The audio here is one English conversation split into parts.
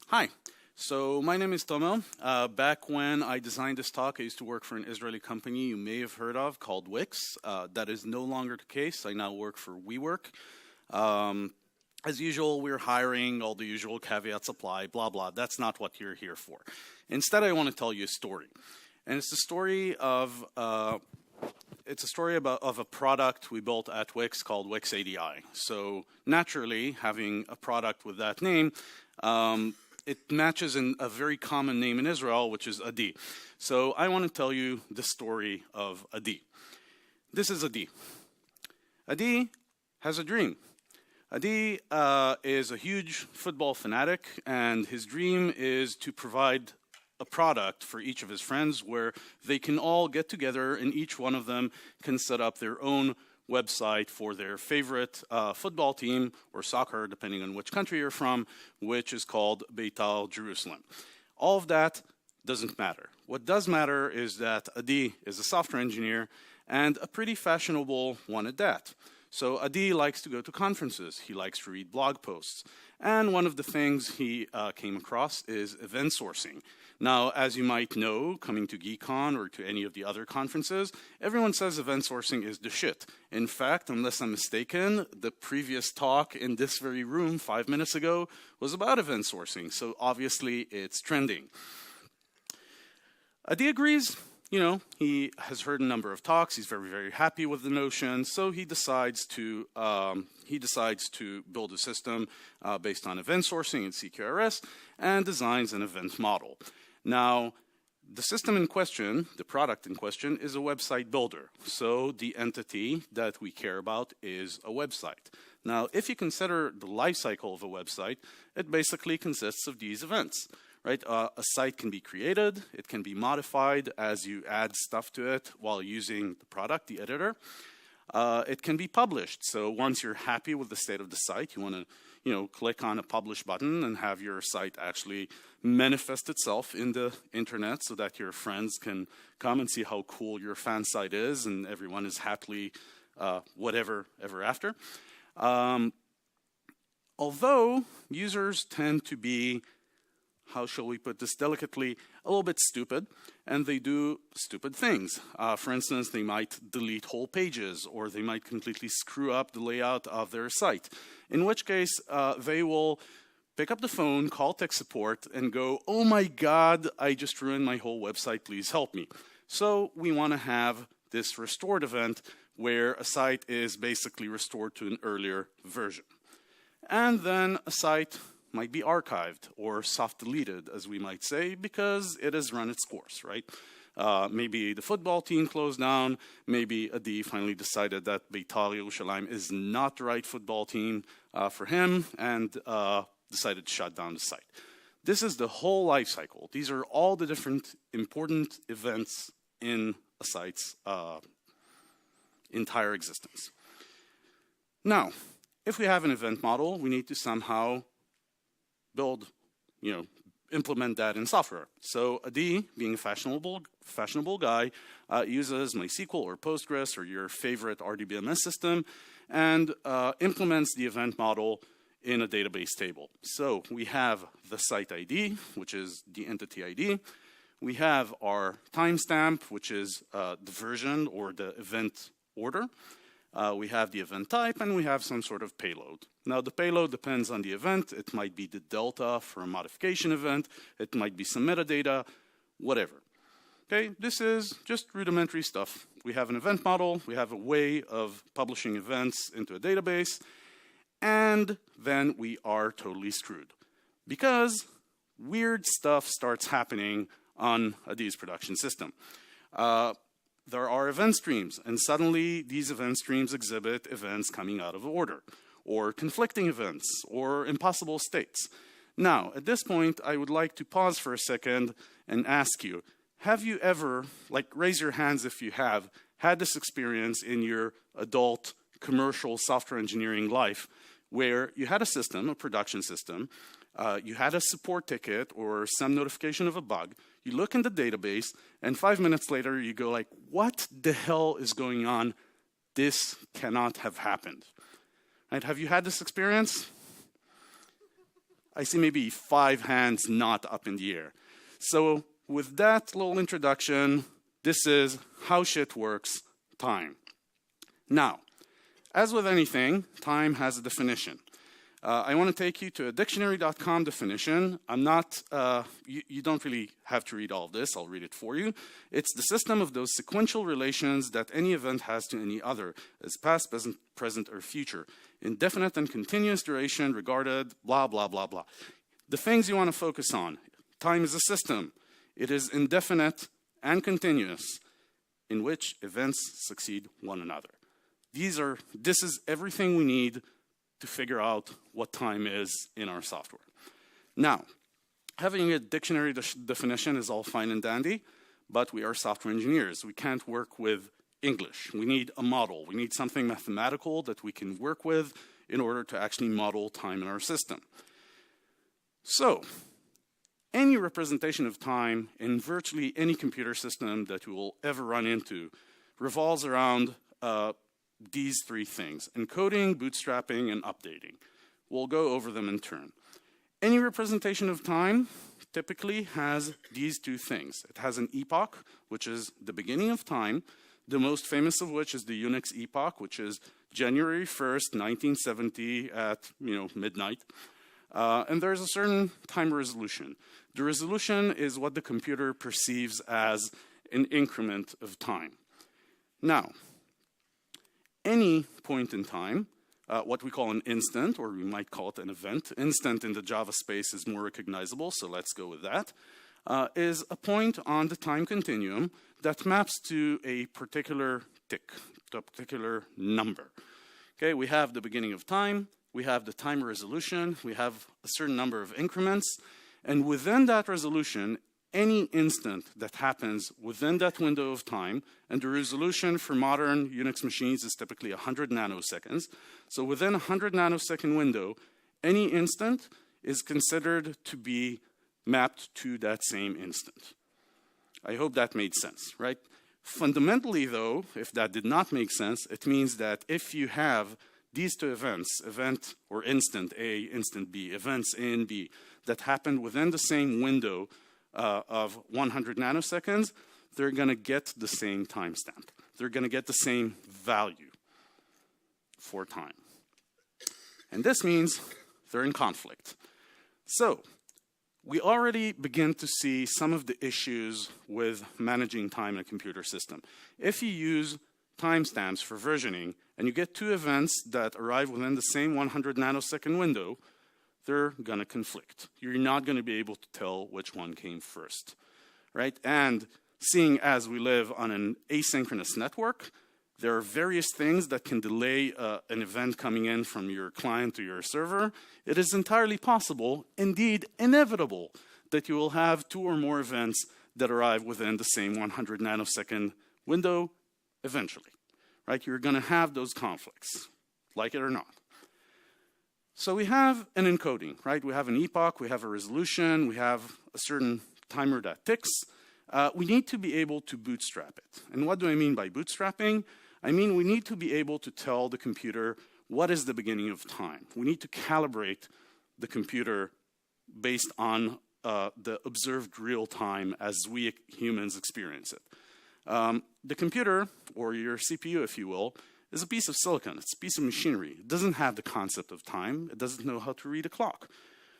Hi. So my name is Tomo. Back when I designed this talk, I used to work for an Israeli company you may have heard of called Wix. That is no longer the case. I now work for WeWork. As usual, we're hiring, all the usual caveats apply, blah, blah. That's not what you're here for. Instead, I want to tell you a story. And it's the story of a product we built at Wix called Wix ADI. So naturally, having a product with that name, it matches in a very common name in Israel, which is Adi. So I want to tell you the story of Adi. This is Adi. Adi has a dream. Adi is a huge football fanatic, and his dream is to provide a product for each of his friends where they can all get together and each one of them can set up their own website for their favorite football team or soccer, depending on which country you're from, which is called Beitar Jerusalem. All of that doesn't matter. What does matter is that Adi is a software engineer and a pretty fashionable one at that. So Adi likes to go to conferences. He likes to read blog posts. And one of the things he came across is event sourcing. Now, as you might know, coming to GeeCON or to any of the other conferences, everyone says event sourcing is the shit. In fact, unless I'm mistaken, the previous talk in this very room 5 minutes ago was about event sourcing. So obviously it's trending. Adi agrees. You know, he has heard a number of talks. He's very, very happy with the notion. So he decides to build a system based on event sourcing and CQRS and designs an event model. Now, the system in question, the product in question, is a website builder. So the entity that we care about is a website. Now, if you consider the life cycle of a website, it basically consists of these events. Right? A site can be created, it can be modified as you add stuff to it while using the product, the editor. It can be published. So once you're happy with the state of the site, you want to, click on a publish button and have your site actually manifest itself in the internet so that your friends can come and see how cool your fan site is and everyone is happily whatever ever after. Although users tend to be, how shall we put this delicately, a little bit stupid, and they do stupid things. For instance, they might delete whole pages, or they might completely screw up the layout of their site, in which case they will pick up the phone, call tech support, and go, oh my God, I just ruined my whole website, please help me. So we want to have this restored event where a site is basically restored to an earlier version. And then a site might be archived or soft deleted, as we might say, because it has run its course, right? Maybe the football team closed down. Maybe Adi finally decided that Beitar Yerushalayim is not the right football team for him and decided to shut down the site. This is the whole life cycle. These are all the different important events in a site's entire existence. Now, if we have an event model, we need to somehow implement that in software. So Adi, being a fashionable guy, uses MySQL or Postgres or your favorite RDBMS system and implements the event model in a database table. So we have the site ID, which is the entity ID. We have our timestamp, which is the version or the event order. We have the event type, and we have some sort of payload. Now, the payload depends on the event. It might be the delta for a modification event. It might be some metadata, whatever. Okay, this is just rudimentary stuff. We have an event model. We have a way of publishing events into a database. And then we are totally screwed because weird stuff starts happening on Adi's production system. There are event streams, and suddenly these event streams exhibit events coming out of order, or conflicting events, or impossible states. Now, at this point, I would like to pause for a second and ask you, have you ever, raise your hands if you have, had this experience in your adult commercial software engineering life where you had a system, a production system, you had a support ticket or some notification of a bug, you look in the database, and 5 minutes later you go like, what the hell is going on? This cannot have happened. Right? Have you had this experience? I see maybe 5 hands not up in the air. So with that little introduction, this is how shit works, time. Now, as with anything, time has a definition. I want to take you to a dictionary.com definition. I'm not, you don't really have to read all of this. I'll read it for you. It's the system of those sequential relations that any event has to any other, as past, present, or future. Indefinite and continuous duration regarded, blah, blah, blah, blah. The things you want to focus on. Time is a system. It is indefinite and continuous in which events succeed one another. This is everything we need to figure out what time is in our software. Now, having a dictionary definition is all fine and dandy, but we are software engineers. We can't work with English. We need a model. We need something mathematical that we can work with in order to actually model time in our system. So, any representation of time in virtually any computer system that you will ever run into revolves around these 3 things: encoding, bootstrapping, and updating. We'll go over them in turn. Any representation of time typically has these 2 things. It has an epoch, which is the beginning of time, the most famous of which is the Unix epoch, which is January 1st, 1970 at midnight. And there's a certain time resolution. The resolution is what the computer perceives as an increment of time. Now, any point in time, what we call an instant, or we might call it an event. Instant in the Java space is more recognizable, so let's go with that. Is a point on the time continuum that maps to a particular tick, to a particular number. Okay, we have the beginning of time, we have the time resolution, we have a certain number of increments, and within that resolution, any instant that happens within that window of time, and the resolution for modern Unix machines is typically 100 nanoseconds. So within a 100 nanosecond window, any instant is considered to be mapped to that same instant. I hope that made sense, right? Fundamentally, though, if that did not make sense, it means that if you have these 2 events, event or instant A, instant B, events A and B, that happen within the same window of 100 nanoseconds, they're going to get the same timestamp. They're going to get the same value for time. And this means they're in conflict. So, we already begin to see some of the issues with managing time in a computer system. If you use timestamps for versioning, and you get 2 events that arrive within the same 100 nanosecond window, they're going to conflict. You're not going to be able to tell which one came first, right? And seeing as we live on an asynchronous network, there are various things that can delay an event coming in from your client to your server. It is entirely possible, indeed inevitable, that you will have 2 or more events that arrive within the same 100 nanosecond window eventually, right? You're going to have those conflicts, like it or not. So we have an encoding, right? We have an epoch, we have a resolution, we have a certain timer that ticks. We need to be able to bootstrap it. And what do I mean by bootstrapping? I mean we need to be able to tell the computer what is the beginning of time. We need to calibrate the computer based on the observed real time as we humans experience it. The computer, or your CPU if you will, is a piece of silicon. It's a piece of machinery. It doesn't have the concept of time. It doesn't know how to read a clock.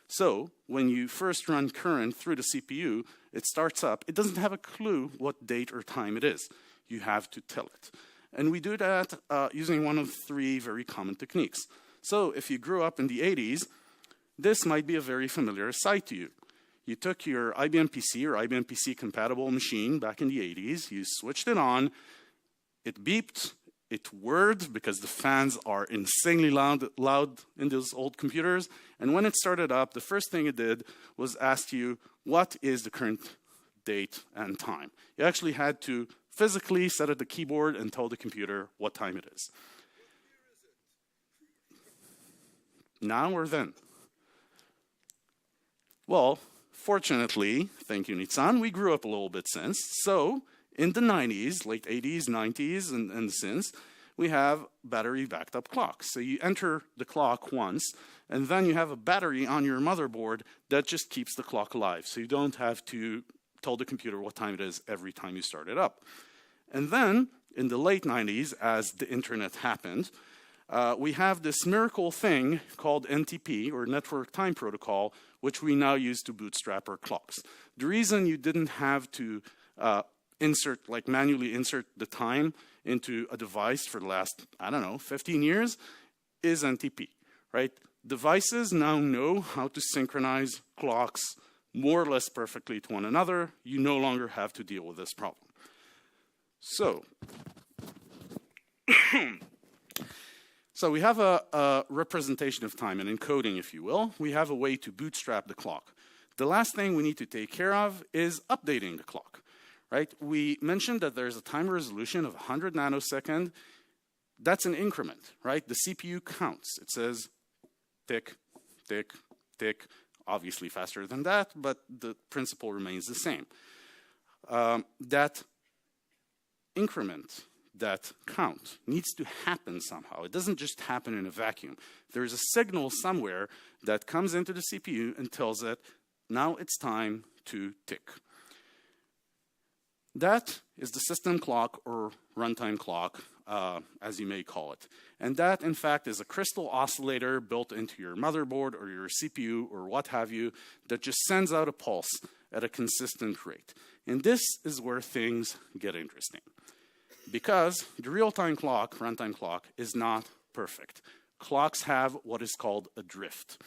So when you first run current through the CPU, it starts up. It doesn't have a clue what date or time it is. You have to tell it. And we do that using one of 3 very common techniques. So if you grew up in the 80s, this might be a very familiar sight to you. You took your IBM PC or IBM PC compatible machine back in the 80s, you switched it on, it beeped, it whirred because the fans are insanely loud in those old computers, and when it started up, the first thing it did was ask you, what is the current date and time? You actually had to physically set at the keyboard and tell the computer what time it is. Now or then? Well, fortunately, thank you, Nitsan, we grew up a little bit since. So, in the 90s, late 80s, 90s, and since, we have battery backed up clocks. So you enter the clock once, and then you have a battery on your motherboard that just keeps the clock alive. So you don't have to tell the computer what time it is every time you start it up. And then in the late 90s, as the internet happened, we have this miracle thing called NTP, or Network Time Protocol, which we now use to bootstrap our clocks. The reason you didn't have to manually insert the time into a device for the last, 15 years is NTP, right? Devices now know how to synchronize clocks more or less perfectly to one another. You no longer have to deal with this problem. So, so we have a representation of time, an encoding, if you will. We have a way to bootstrap the clock. The last thing we need to take care of is updating the clock, right? We mentioned that there's a time resolution of 100 nanosecond. That's an increment, right? The CPU counts. It says tick, tick, tick, obviously faster than that, but the principle remains the same. That increment, that count, needs to happen somehow. It doesn't just happen in a vacuum. There's a signal somewhere that comes into the CPU and tells it, now it's time to tick. That is the system clock, or runtime clock, as you may call it. And that, in fact, is a crystal oscillator built into your motherboard or your CPU or what have you that just sends out a pulse at a consistent rate. And this is where things get interesting. Because the real-time clock, runtime clock, is not perfect. Clocks have what is called a drift.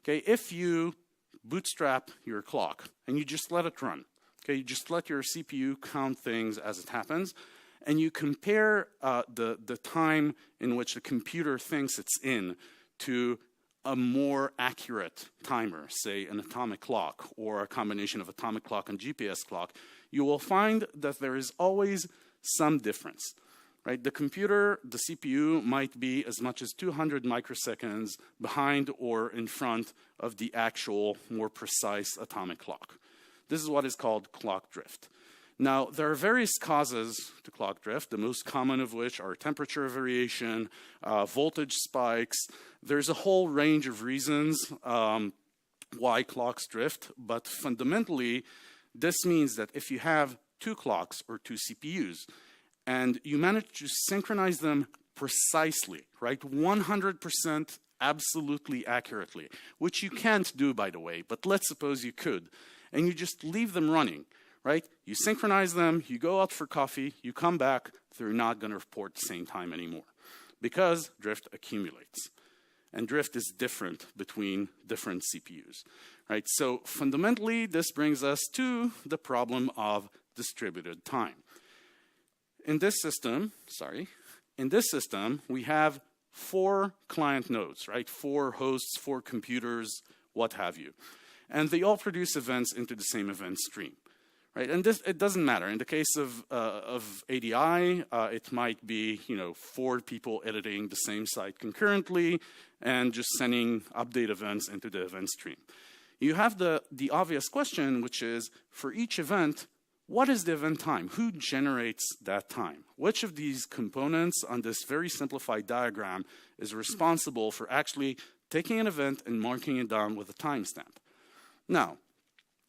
Okay, if you bootstrap your clock and you just let it run, okay, you just let your CPU count things as it happens, and you compare the time in which the computer thinks it's in to a more accurate timer, say an atomic clock or a combination of atomic clock and GPS clock, you will find that there is always some difference, right? The computer, the CPU, might be as much as 200 microseconds behind or in front of the actual, more precise atomic clock. This is what is called clock drift. Now, there are various causes to clock drift, the most common of which are temperature variation, voltage spikes. There's a whole range of reasons why clocks drift, but fundamentally, this means that if you have two clocks or two CPUs, and you manage to synchronize them precisely, right, 100% absolutely accurately, which you can't do, by the way, but let's suppose you could, and you just leave them running, right? You synchronize them, you go out for coffee, you come back, they're not going to report the same time anymore because drift accumulates. And drift is different between different CPUs, right? So fundamentally, this brings us to the problem of distributed time. In this system, we have 4 client nodes, right? 4 hosts, 4 computers, what have you. And they all produce events into the same event stream, right? And this, it doesn't matter. In the case of ADI, it might be, 4 people editing the same site concurrently and just sending update events into the event stream. You have the obvious question, which is, for each event, what is the event time? Who generates that time? Which of these components on this very simplified diagram is responsible for actually taking an event and marking it down with a timestamp? Now,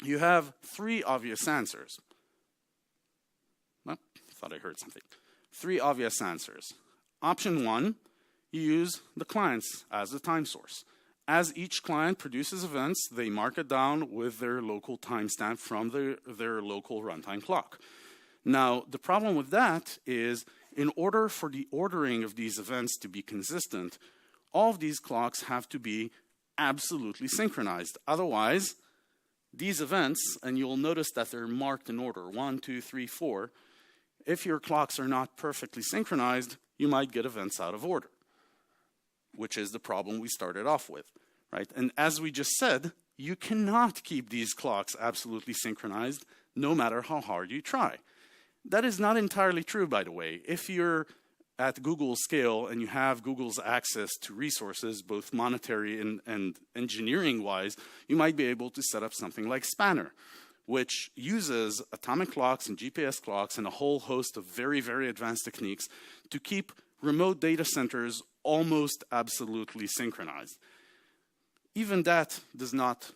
you have 3 obvious answers. Oh, thought I heard something. 3 obvious answers. Option 1, you use the clients as the time source. As each client produces events, they mark it down with their local timestamp from their local runtime clock. Now, the problem with that is, in order for the ordering of these events to be consistent, all of these clocks have to be absolutely synchronized. Otherwise, these events, and you'll notice that they're marked in order, 1, 2, 3, 4. If your clocks are not perfectly synchronized, you might get events out of order, which is the problem we started off with, right? And as we just said, you cannot keep these clocks absolutely synchronized no matter how hard you try. That is not entirely true, by the way. If you're at Google's scale and you have Google's access to resources, both monetary and engineering-wise, you might be able to set up something like Spanner, which uses atomic clocks and GPS clocks and a whole host of very, very advanced techniques to keep remote data centers almost absolutely synchronized. Even that does not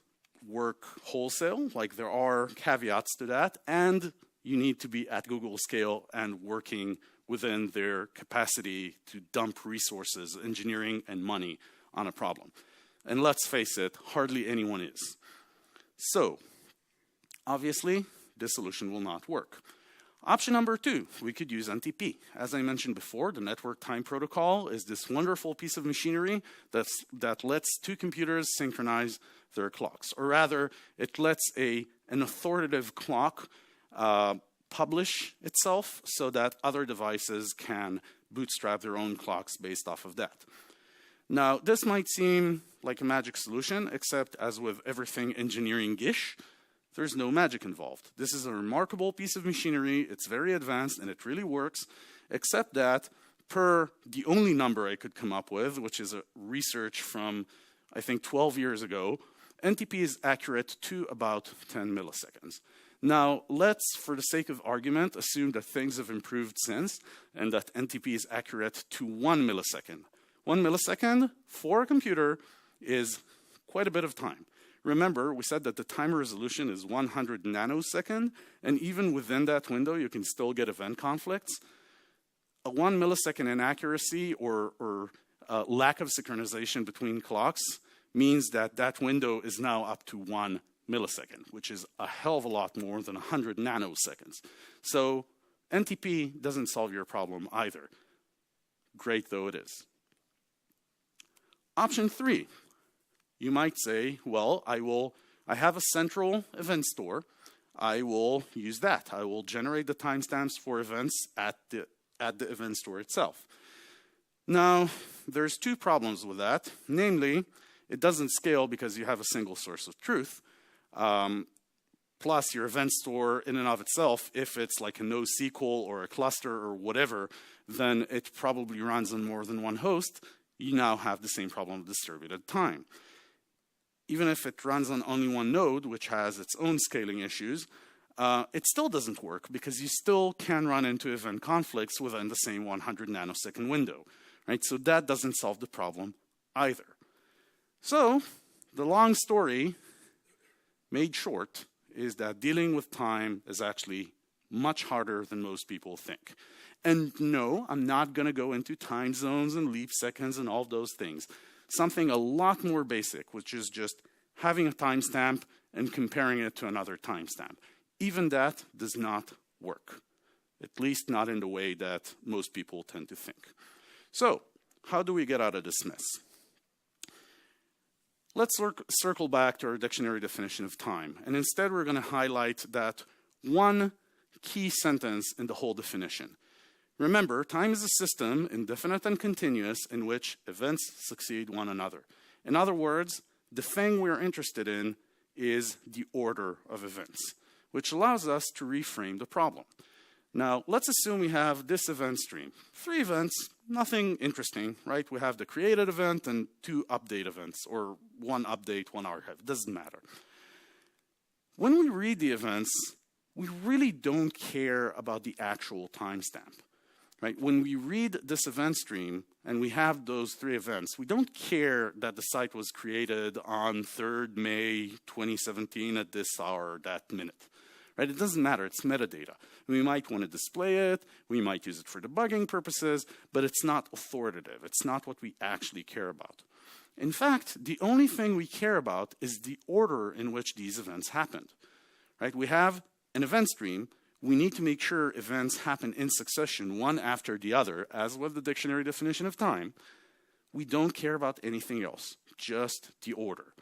work wholesale, like there are caveats to that, and you need to be at Google scale and working within their capacity to dump resources, engineering, and money on a problem. And let's face it, hardly anyone is. So, obviously, this solution will not work. Option number 2, we could use NTP. As I mentioned before, the network time protocol is this wonderful piece of machinery that lets two computers synchronize their clocks. Or rather, it lets an authoritative clock publish itself so that other devices can bootstrap their own clocks based off of that. Now, this might seem like a magic solution, except as with everything engineering-ish, there's no magic involved. This is a remarkable piece of machinery, it's very advanced, and it really works, except that per the only number I could come up with, which is a research from, I think, 12 years ago, NTP is accurate to about 10 milliseconds. Now, let's, for the sake of argument, assume that things have improved since, and that NTP is accurate to 1 millisecond. 1 millisecond for a computer is quite a bit of time. Remember, we said that the time resolution is 100 nanosecond, and even within that window, you can still get event conflicts. A 1 millisecond inaccuracy or lack of synchronization between clocks means that that window is now up to 1 millisecond, which is a hell of a lot more than 100 nanoseconds. So NTP doesn't solve your problem either, great though it is. Option 3. You might say, well, I have a central event store. I will use that. I will generate the timestamps for events at the event store itself. Now, there's two problems with that. Namely, it doesn't scale because you have a single source of truth. Plus, your event store in and of itself, if it's like a NoSQL or a cluster or whatever, then it probably runs on more than one host. You now have the same problem of distributed time. Even if it runs on only one node, which has its own scaling issues, it still doesn't work because you still can run into event conflicts within the same 100 nanosecond window, right? So that doesn't solve the problem either. So the long story made short is that dealing with time is actually much harder than most people think. And no, I'm not going to go into time zones and leap seconds and all those things. Something a lot more basic, which is just having a timestamp and comparing it to another timestamp. Even that does not work, at least not in the way that most people tend to think. So, how do we get out of this mess? Let's circle back to our dictionary definition of time, and instead we're going to highlight that one key sentence in the whole definition. Remember, time is a system, indefinite and continuous, in which events succeed one another. In other words, the thing we're interested in is the order of events, which allows us to reframe the problem. Now, let's assume we have this event stream. 3 events, nothing interesting, right? We have the created event and 2 update events, or 1 update, 1 archive, it doesn't matter. When we read the events, we really don't care about the actual timestamp. Right? When we read this event stream and we have those 3 events, we don't care that the site was created on 3rd May 2017 at this hour, that minute. Right? It doesn't matter, it's metadata. We might want to display it, we might use it for debugging purposes, but it's not authoritative. It's not what we actually care about. In fact, the only thing we care about is the order in which these events happened. Right? We have an event stream. We need to make sure events happen in succession, one after the other, as with the dictionary definition of time. We don't care about anything else, just the order.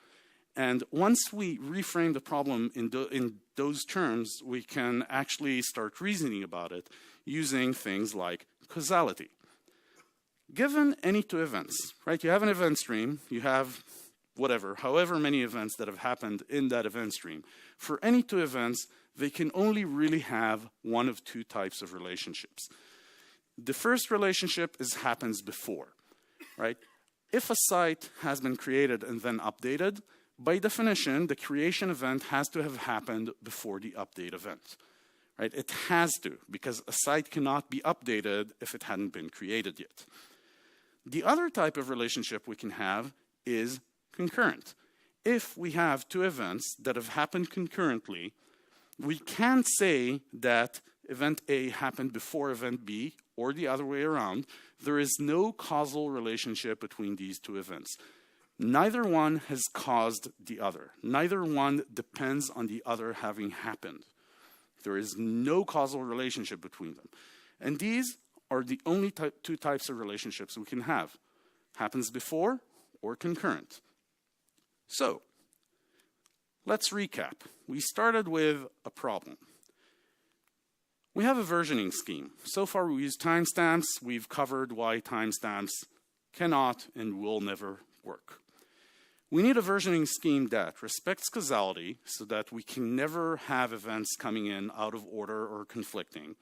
And once we reframe the problem in those terms, we can actually start reasoning about it using things like causality. Given any 2 events, right? You have an event stream, you have however many events that have happened in that event stream. For any 2 events, they can only really have one of 2 types of relationships. The first relationship happens before, right? If a site has been created and then updated, by definition, the creation event has to have happened before the update event, right? It has to, because a site cannot be updated if it hadn't been created yet. The other type of relationship we can have is concurrent. If we have two events that have happened concurrently, we can't say that event A happened before event B or the other way around. There is no causal relationship between these two events. Neither one has caused the other. Neither one depends on the other having happened. There is no causal relationship between them. And these are the only two types of relationships we can have. Happens before or concurrent. So, let's recap. We started with a problem. We have a versioning scheme. So far we use timestamps. We've covered why timestamps cannot and will never work. We need a versioning scheme that respects causality so that we can never have events coming in out of order or conflicting.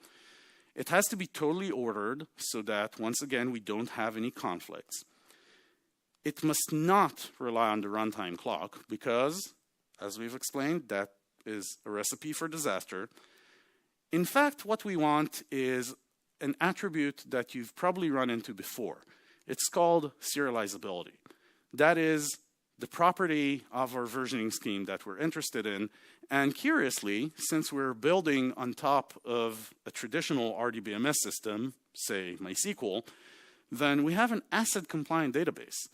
It has to be totally ordered so that, once again, we don't have any conflicts. It must not rely on the runtime clock because, as we've explained, that is a recipe for disaster. In fact, what we want is an attribute that you've probably run into before. It's called serializability. That is the property of our versioning scheme that we're interested in. And curiously, since we're building on top of a traditional RDBMS system, say MySQL, then we have an ACID-compliant database,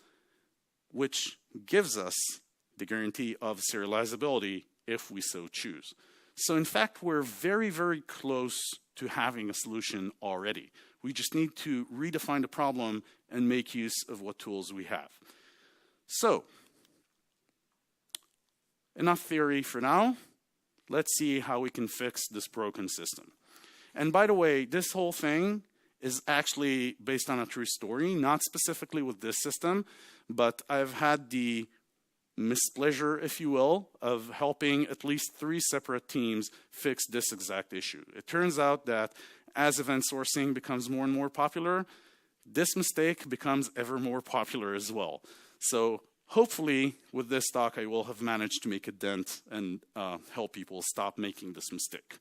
which gives us the guarantee of serializability if we so choose. So in fact, we're very, very close to having a solution already. We just need to redefine the problem and make use of what tools we have. So, enough theory for now. Let's see how we can fix this broken system. And by the way, this whole thing is actually based on a true story, not specifically with this system, but I've had the mispleasure, if you will, of helping at least 3 separate teams fix this exact issue. It turns out that as event sourcing becomes more and more popular, this mistake becomes ever more popular as well. So hopefully with this talk I will have managed to make a dent and help people stop making this mistake.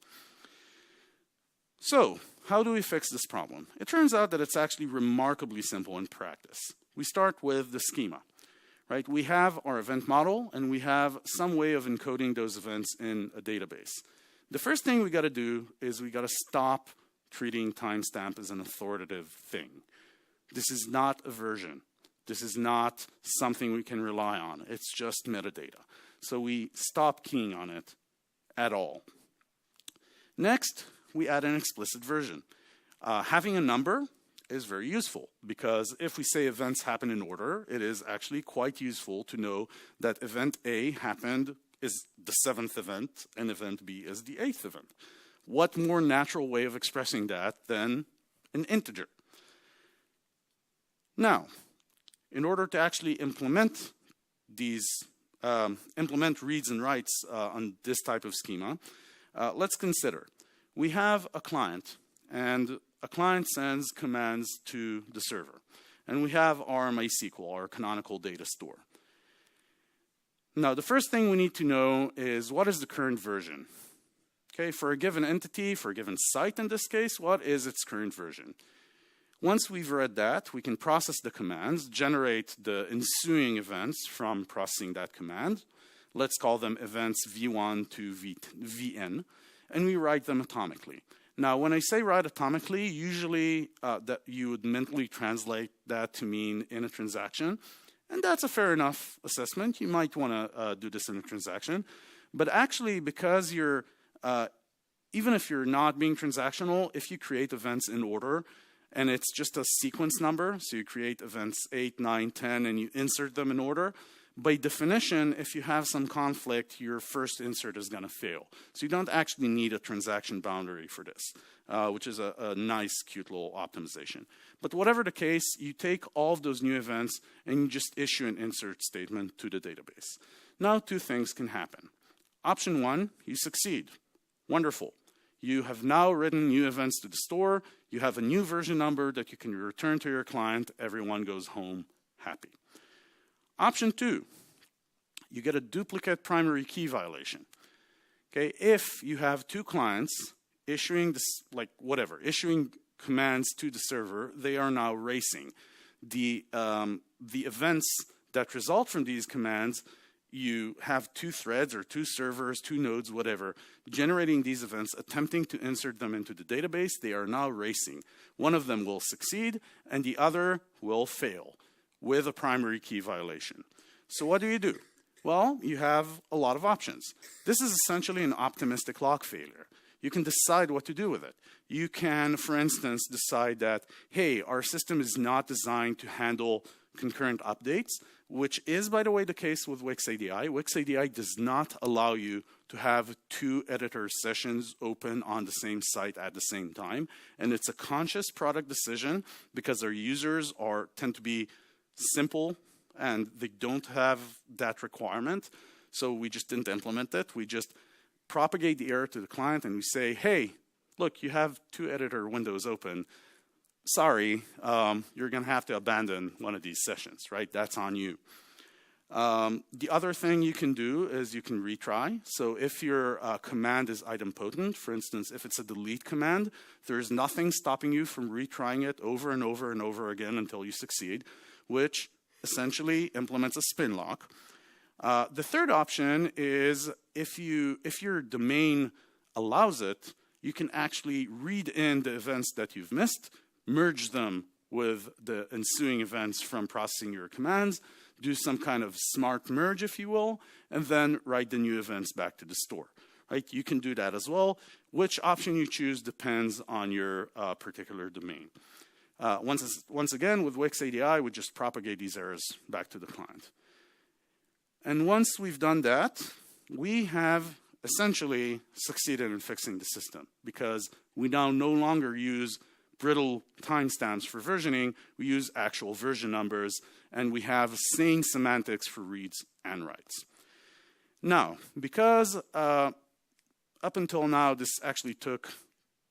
So how do we fix this problem? It turns out that it's actually remarkably simple in practice. We start with the schema. Right? We have our event model, and we have some way of encoding those events in a database. The first thing we got to do is we got to stop treating timestamp as an authoritative thing. This is not a version. This is not something we can rely on. It's just metadata. So we stop keying on it at all. Next, we add an explicit version. Having a number is very useful because if we say events happen in order, it is actually quite useful to know that event A happened is the 7th event and event B is the 8th event. What more natural way of expressing that than an integer? Now, in order to actually implement these, implement reads and writes on this type of schema, let's consider. We have a client, and a client sends commands to the server. And we have our MySQL, our canonical data store. Now, the first thing we need to know is what is the current version? Okay, for a given entity, for a given site in this case, what is its current version? Once we've read that, we can process the commands, generate the ensuing events from processing that command. Let's call them events v1 to vn, and we write them atomically. Now, when I say write atomically, usually that you would mentally translate that to mean in a transaction. And that's a fair enough assessment. You might want to do this in a transaction. But actually, because you're, even if you're not being transactional, if you create events in order, and it's just a sequence number, so you create events 8, 9, 10, and you insert them in order, by definition, if you have some conflict, your first insert is going to fail. So you don't actually need a transaction boundary for this, which is a nice, cute little optimization. But whatever the case, you take all of those new events and you just issue an insert statement to the database. Now, 2 things can happen. Option 1, you succeed. Wonderful. You have now written new events to the store. You have a new version number that you can return to your client. Everyone goes home happy. Option 2, you get a duplicate primary key violation. Okay, if you have 2 clients issuing this, issuing commands to the server, they are now racing. The events that result from these commands, you have two threads or two servers, two nodes, whatever, generating these events, attempting to insert them into the database. They are now racing. One of them will succeed and the other will fail with a primary key violation. So what do? Well, you have a lot of options. This is essentially an optimistic log failure. You can decide what to do with it. You can, for instance, decide that, hey, our system is not designed to handle concurrent updates, which is, by the way, the case with Wix ADI. Wix ADI does not allow you to have two editor sessions open on the same site at the same time. And it's a conscious product decision because our users tend to be simple and they don't have that requirement. So we just didn't implement it. We just propagate the error to the client and we say, hey, look, you have two editor windows open. Sorry, you're going to have to abandon one of these sessions, right? That's on you. The other thing you can do is you can retry. So if your command is idempotent, for instance, if it's a delete command, there's nothing stopping you from retrying it over and over and over again until you succeed, which essentially implements a spin lock. The third option is if your domain allows it, you can actually read in the events that you've missed, merge them with the ensuing events from processing your commands, do some kind of smart merge, if you will, and then write the new events back to the store. Right? You can do that as well. Which option you choose depends on your particular domain. Once again, with Wix ADI, we just propagate these errors back to the client. And once we've done that, we have essentially succeeded in fixing the system because we now no longer use brittle timestamps for versioning. We use actual version numbers, and we have sane semantics for reads and writes. Now, because up until now this actually took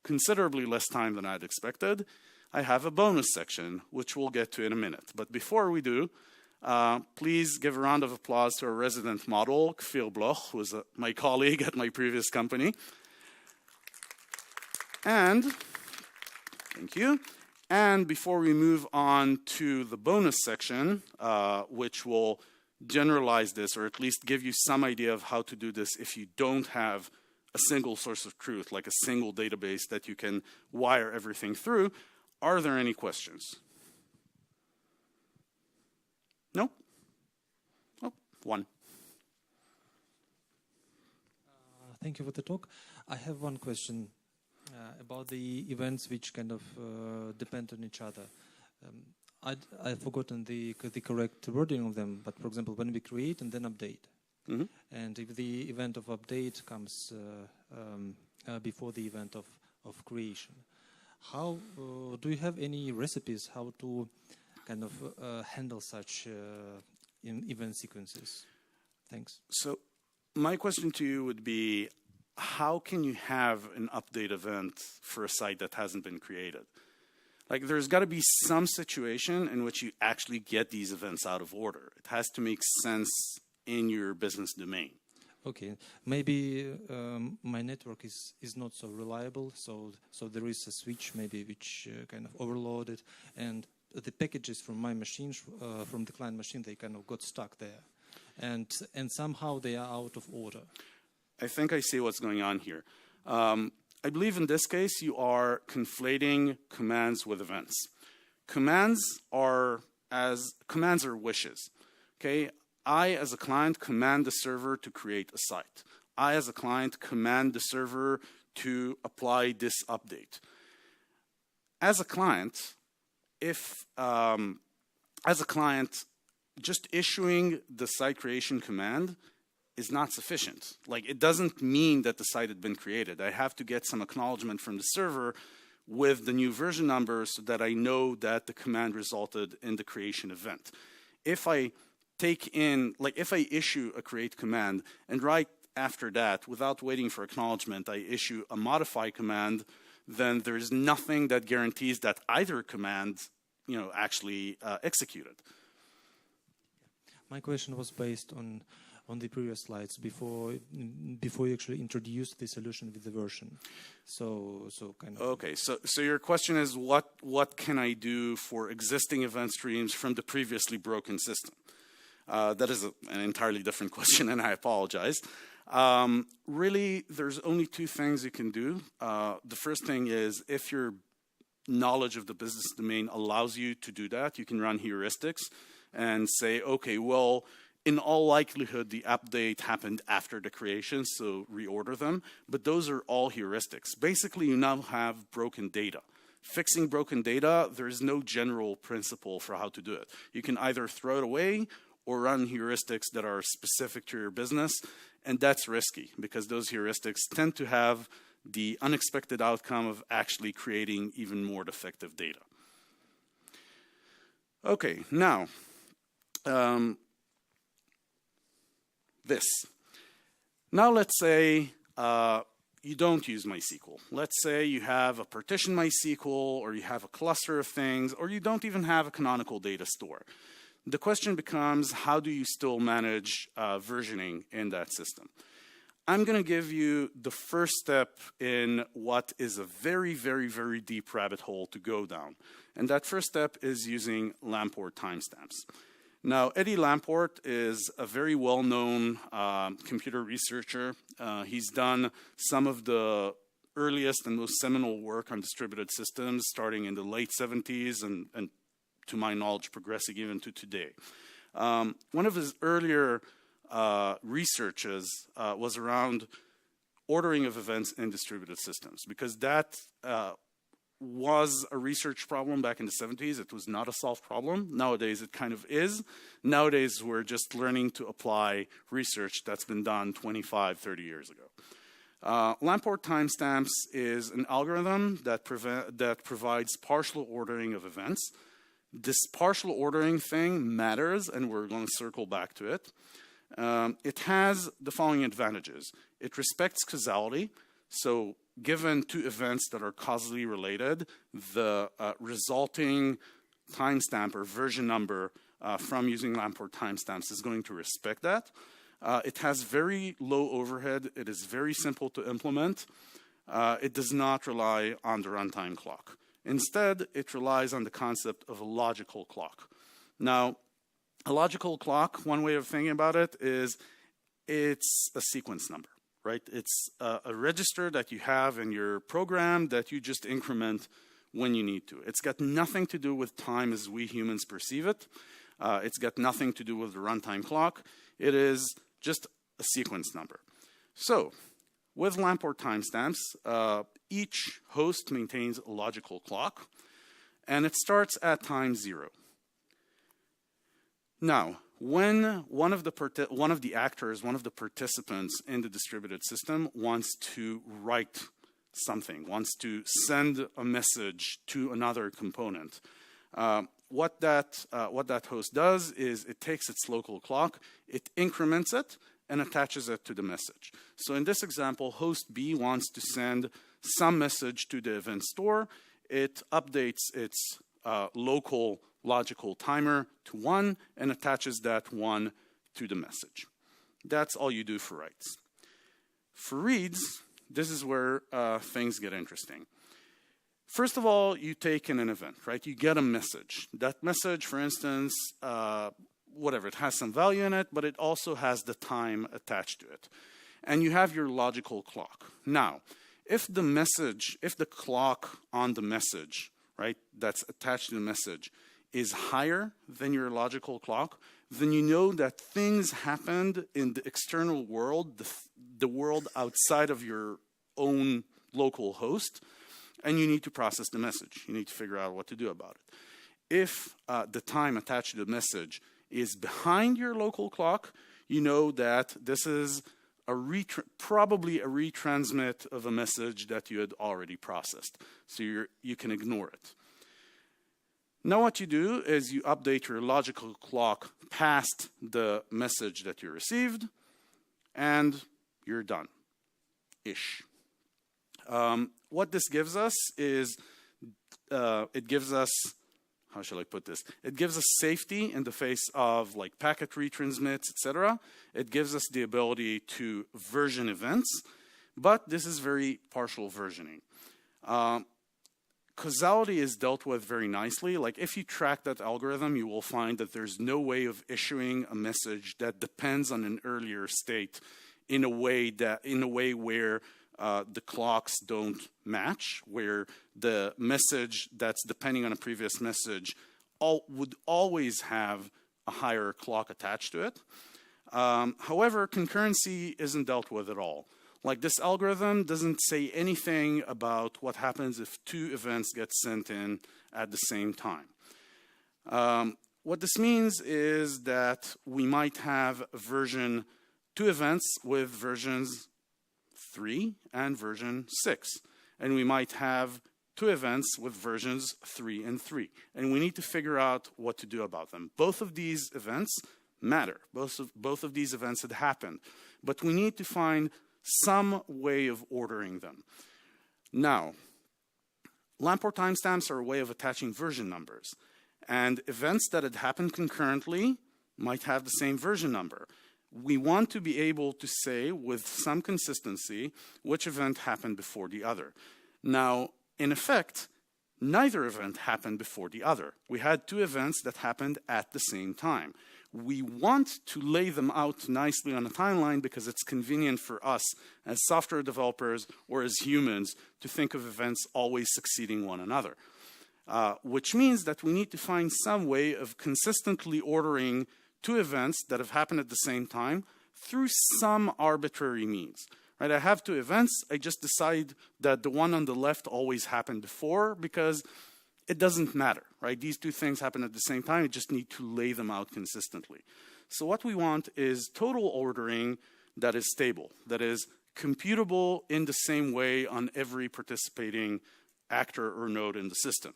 considerably less time than I'd expected, I have a bonus section, which we'll get to in a minute. But before we do, please give a round of applause to our resident model, Kfir Bloch, who was my colleague at my previous company. And thank you. And before we move on to the bonus section, which will generalize this or at least give you some idea of how to do this if you don't have a single source of truth, like a single database that you can wire everything through, are there any questions? No? Oh, one. Thank you for the talk. I have one question. About the events which kind of depend on each other. I've forgotten the correct wording of them, but for example, when we create and then update, and if the event of update comes before the event of creation, how do you have any recipes how to kind of handle such event sequences? Thanks. So my question to you would be, how can you have an update event for a site that hasn't been created? Like, there's got to be some situation in which you actually get these events out of order. It has to make sense in your business domain. Okay, maybe my network is not so reliable, so there is a switch maybe which kind of overloaded, and the packages from my machine, from the client machine, they kind of got stuck there, and somehow they are out of order. I think I see what's going on here. I believe in this case you are conflating commands with events. Commands are wishes. Okay, I as a client command the server to create a site. I as a client command the server to apply this update. As a client, just issuing the site creation command is not sufficient. Like, it doesn't mean that the site had been created. I have to get some acknowledgement from the server with the new version number so that I know that the command resulted in the creation event. If I if I issue a create command and right after that, without waiting for acknowledgement, I issue a modify command, then there's nothing that guarantees that either command, actually executed. My question was based on on the previous slides before you actually introduced the solution with the version. So kind of. Okay, so your question is what can I do for existing event streams from the previously broken system? That is an entirely different question, and I apologize. Really, there's only two things you can do. The first thing is, if your knowledge of the business domain allows you to do that, you can run heuristics and say, okay, well, in all likelihood, the update happened after the creation, so reorder them. But those are all heuristics. Basically, you now have broken data. Fixing broken data, there is no general principle for how to do it. You can either throw it away or run heuristics that are specific to your business, and that's risky because those heuristics tend to have the unexpected outcome of actually creating even more defective data. Okay, now, this. Now let's say you don't use MySQL. Let's say you have a partition MySQL, or you have a cluster of things, or you don't even have a canonical data store. The question becomes, how do you still manage versioning in that system? I'm going to give you the first step in what is a very, very, very deep rabbit hole to go down. And that first step is using Lamport timestamps. Now, Eddie Lamport is a very well-known computer researcher. He's done some of the earliest and most seminal work on distributed systems starting in the late 70s and to my knowledge, progressing even to today. One of his earlier researches was around ordering of events in distributed systems, because that was a research problem back in the 70s. It was not a solved problem. Nowadays, it kind of is. Nowadays, we're just learning to apply research that's been done 25, 30 years ago. Lamport timestamps is an algorithm that provides partial ordering of events. This partial ordering thing matters, and we're going to circle back to it. It has the following advantages. It respects causality. So given two events that are causally related, the resulting timestamp or version number from using Lamport timestamps is going to respect that. It has very low overhead. It is very simple to implement. It does not rely on the runtime clock. Instead, it relies on the concept of a logical clock. Now, a logical clock, one way of thinking about it is it's a sequence number, right? It's a register that you have in your program that you just increment when you need to. It's got nothing to do with time as we humans perceive it. It's got nothing to do with the runtime clock. It is just a sequence number. So, with Lamport timestamps, each host maintains a logical clock, and it starts at time 0. Now, when one of the participants in the distributed system wants to write something, wants to send a message to another component, what that host does is it takes its local clock, it increments it, and attaches it to the message. So in this example, host B wants to send some message to the event store. It updates its local logical timer to 1 and attaches that 1 to the message. That's all you do for writes. For reads, this is where things get interesting. First of all, you take in an event, right? You get a message. That message, for instance, whatever, it has some value in it, but it also has the time attached to it. And you have your logical clock. Now, if the clock on the message, right, that's attached to the message is higher than your logical clock, then you know that things happened in the external world, the world outside of your own local host, and you need to process the message. You need to figure out what to do about it. If the time attached to the message is behind your local clock, you know that this is probably a retransmit of a message that you had already processed. So you can ignore it. Now what you do is you update your logical clock past the message that you received, and you're done-ish. What this gives us is it gives us how shall I put this? It gives us safety in the face of like packet retransmits, etc. It gives us the ability to version events, but this is very partial versioning. Causality is dealt with very nicely. Like if you track that algorithm, you will find that there's no way of issuing a message that depends on an earlier state in a way where the clocks don't match, where the message that's depending on a previous message would always have a higher clock attached to it. However, concurrency isn't dealt with at all. Like this algorithm doesn't say anything about what happens if two events get sent in at the same time. What this means is that we might have two events with versions 3 and version 6. And we might have two events with versions 3 and 3. And we need to figure out what to do about them. Both of these events matter. Both of these events had happened. But we need to find some way of ordering them. Now, Lamport timestamps are a way of attaching version numbers. And events that had happened concurrently might have the same version number. We want to be able to say with some consistency which event happened before the other. Now, in effect, neither event happened before the other. We had two events that happened at the same time. We want to lay them out nicely on a timeline because it's convenient for us as software developers or as humans to think of events always succeeding one another. Which means that we need to find some way of consistently ordering two events that have happened at the same time through some arbitrary means. Right? I have two events, I just decide that the one on the left always happened before because it doesn't matter, right? These two things happen at the same time, you just need to lay them out consistently. So what we want is total ordering that is stable, that is computable in the same way on every participating actor or node in the system.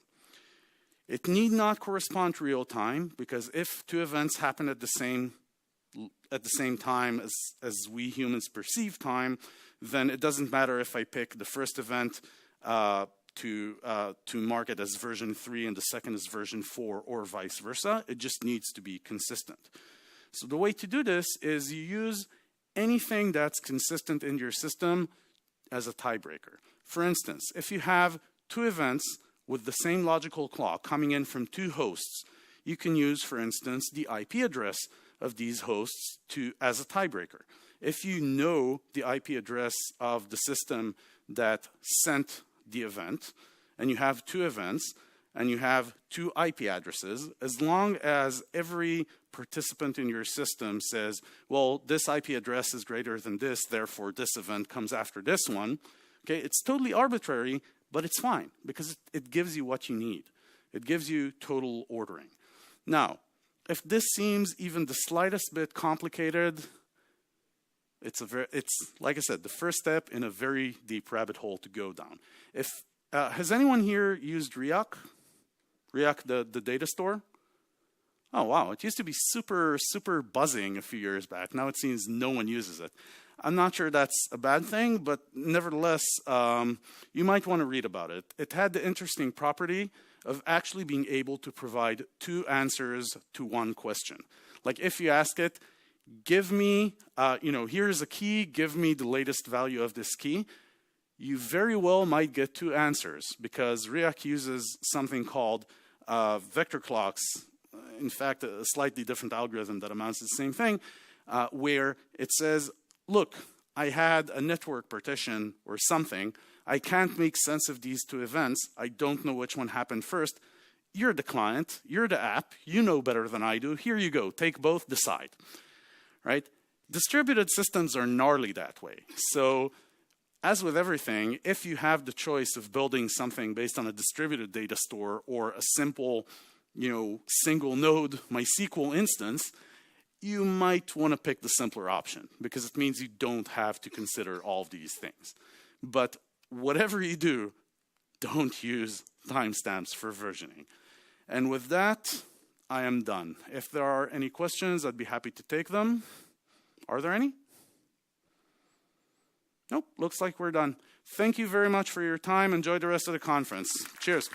It need not correspond to real time, because if two events happen at the same time as we humans perceive time, then it doesn't matter if I pick the first event to mark it as version 3 and the second as version 4 or vice versa. It just needs to be consistent. So the way to do this is you use anything that's consistent in your system as a tiebreaker. For instance, if you have two events with the same logical clock coming in from two hosts, you can use, for instance, the IP address of these hosts as a tiebreaker. If you know the IP address of the system that sent the event, and you have two events, and you have two IP addresses, as long as every participant in your system says, well, this IP address is greater than this, therefore this event comes after this one, okay, it's totally arbitrary, but it's fine, because it gives you what you need. It gives you total ordering. Now, if this seems even the slightest bit complicated, it's like I said, the first step in a very deep rabbit hole to go down. Has anyone here used Riak? Riak, the data store? Oh wow, it used to be super buzzing a few years back. Now it seems no one uses it. I'm not sure that's a bad thing, but nevertheless, you might want to read about it. It had the interesting property of actually being able to provide two answers to one question. Like if you ask it, give me, here's a key, give me the latest value of this key, you very well might get two answers, because Riak uses something called vector clocks, in fact, a slightly different algorithm that amounts to the same thing, where it says, look, I had a network partition or something, I can't make sense of these two events, I don't know which one happened first, you're the client, you're the app, you know better than I do, here you go, take both, decide. Right? Distributed systems are gnarly that way. So as with everything, if you have the choice of building something based on a distributed data store or a simple, single node MySQL instance, you might want to pick the simpler option, because it means you don't have to consider all of these things. But whatever you do, don't use timestamps for versioning. And with that, I am done. If there are any questions, I'd be happy to take them. Are there any? Nope, looks like we're done. Thank you very much for your time. Enjoy the rest of the conference. Cheers.